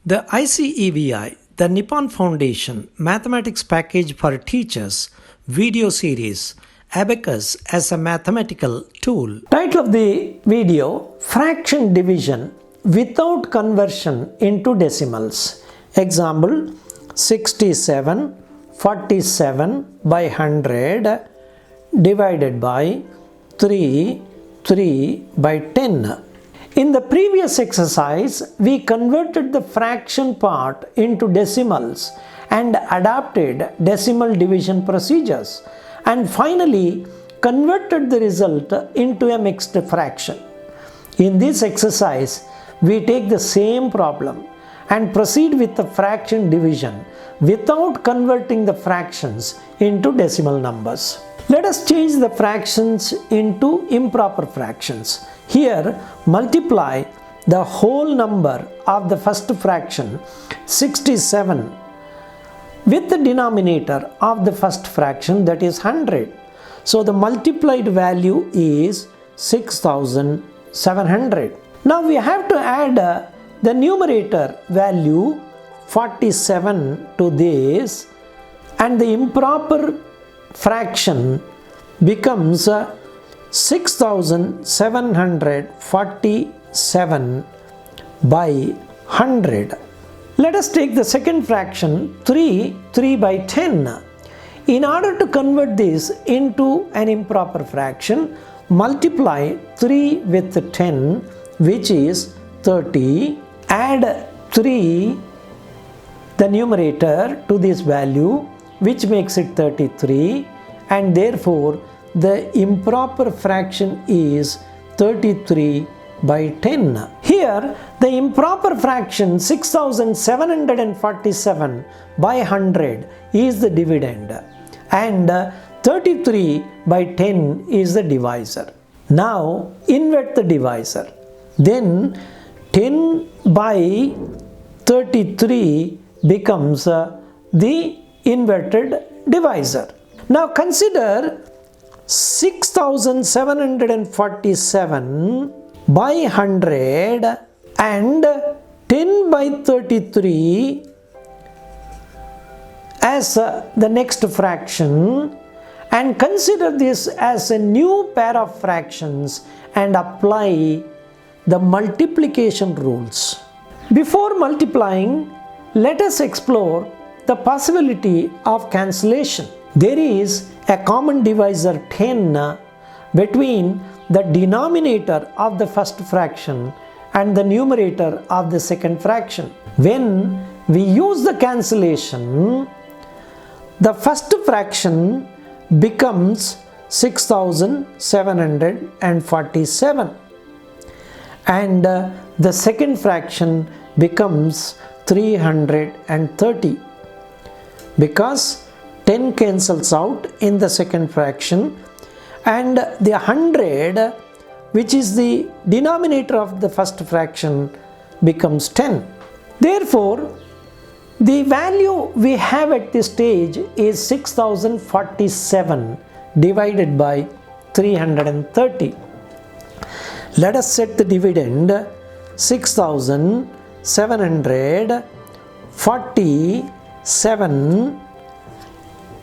The ICEVI, the Nippon Foundation Mathematics Package for Teachers video series, Abacus as a Mathematical Tool. Title of the video, Fraction Division without Conversion into Decimals. Example, 67, 47 by 100 divided by 3 by 10. In the previous exercise, we converted the fraction part into decimals and adapted decimal division procedures, and finally converted the result into a mixed fraction. In this exercise, we take the same problem and proceed with the fraction division without converting the fractions into decimal numbers. Let us change the fractions into improper fractions. Here, multiply the whole number of the first fraction, 67, with the denominator of the first fraction, that is 100. So the multiplied value is 6700. Now we have to add the numerator value 47 to this, and the improper fraction becomes 6747 by 100. Let us take the second fraction, 3 by 10. In order to convert this into an improper fraction, multiply 3 with 10, which is 30. Add 3, the numerator, to this value, which makes it 33, and therefore the improper fraction is 33 by 10. Here, the improper fraction 6747 by 100 is the dividend, and 33 by 10 is the divisor. Now, invert the divisor. Then 10 by 33 becomes the inverted divisor. Now consider 6747 by 100 and 10 by 33 as the next fraction, and consider this as a new pair of fractions and apply the multiplication rules. Before multiplying, let us explore the possibility of cancellation. There is a common divisor 10 between the denominator of the first fraction and the numerator of the second fraction. When we use the cancellation, the first fraction becomes 6747 and the second fraction becomes 330, because 10 cancels out in the second fraction, and the 100, which is the denominator of the first fraction, becomes 10. Therefore, the value we have at this stage is 6047 divided by 330. Let us set the dividend 6747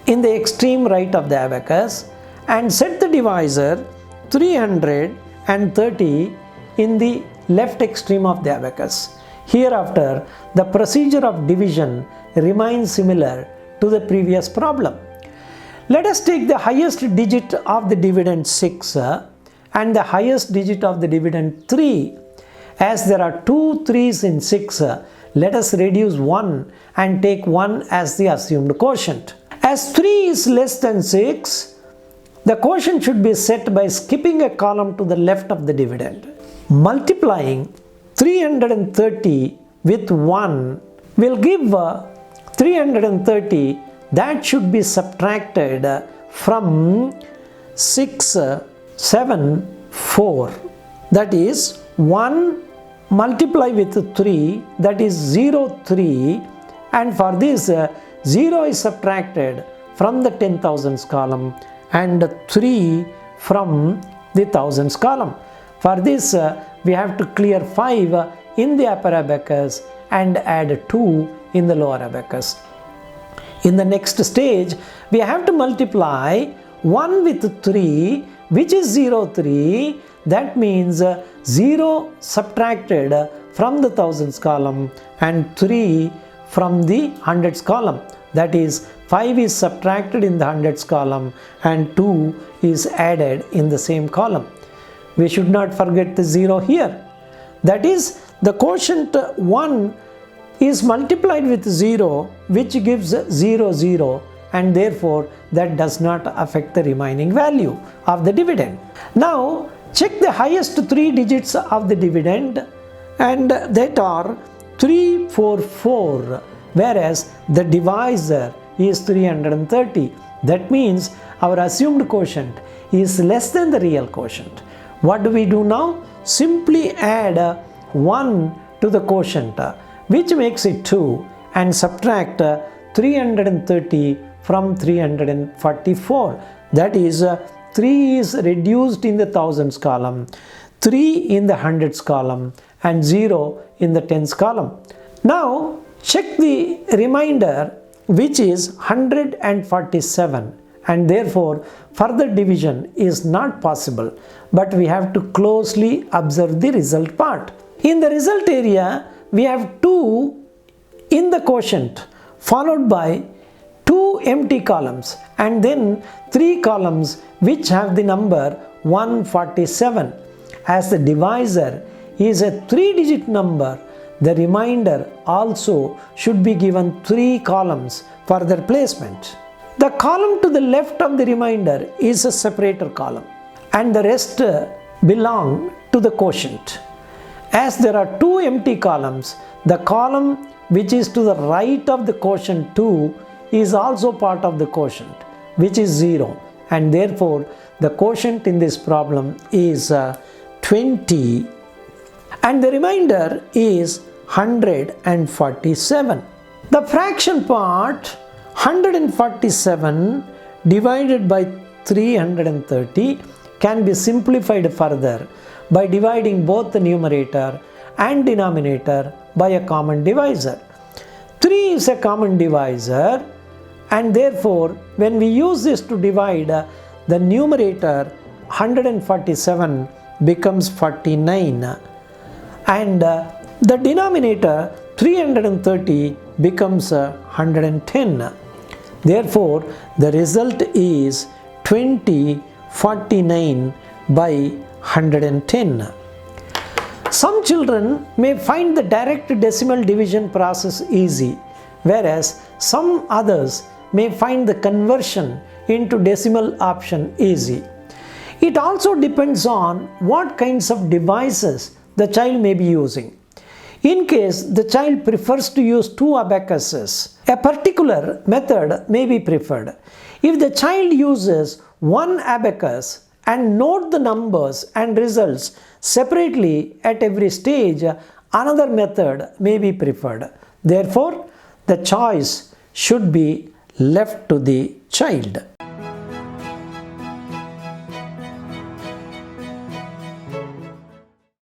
in the extreme right of the abacus, and set the divisor 330 in the left extreme of the abacus. Hereafter, the procedure of division remains similar to the previous problem. Let us take the highest digit of the dividend 6 and the highest digit of the dividend 3. As there are two 3's in 6, let us reduce 1 and take 1 as the assumed quotient. As 3 is less than 6, the quotient should be set by skipping a column to the left of the dividend. Multiplying 330 with 1 will give 330 that should be subtracted from 674. That is 1 multiply with 3, that is 03, and for this 0 is subtracted from the 10,000s column and 3 from the thousands column. For this we have to clear 5 in the upper abacus and add 2 in the lower abacus. In the next stage, we have to multiply 1 with 3, which is 0, 3. That means 0 subtracted from the thousands column and 3 from the hundreds column. That is, 5 is subtracted in the hundreds column and 2 is added in the same column. We should not forget the 0 here. That is, the quotient 1 is multiplied with 0, which gives 0, 0, and therefore that does not affect the remaining value of the dividend. Now check the highest 3 digits of the dividend, and that are 344, whereas the divisor is 330. That means our assumed quotient is less than the real quotient. What do we do now? Simply add 1 to the quotient, which makes it 2, and subtract 330 from 344. That is, 3 is reduced in the thousands column, 3 in the hundreds column, and 0 in the tens column. Now check the remainder, which is 147, and therefore further division is not possible, but we have to closely observe the result part. In the result area, we have 2 in the quotient followed by 2 empty columns and then 3 columns which have the number 147. As the divisor is a 3-digit number, the remainder also should be given 3 columns for their placement. The column to the left of the remainder is a separator column and the rest belong to the quotient. As there are 2 empty columns, the column which is to the right of the quotient 2 is also part of the quotient, which is 0, and therefore the quotient in this problem is 20, and the remainder is 147. The fraction part 147 divided by 330 can be simplified further by dividing both the numerator and denominator by a common divisor. 3 is a common divisor, and therefore when we use this to divide, the numerator 147 becomes 49 and the denominator 330 becomes 110. Therefore the result is 2049 by 110. Some children may find the direct decimal division process easy, whereas some others may find the conversion into decimal option easy. It also depends on what kinds of devices the child may be using. In case the child prefers to use 2 abacuses, a particular method may be preferred. If the child uses 1 abacus and note the numbers and results separately at every stage, another method may be preferred. Therefore, the choice should be left to the child.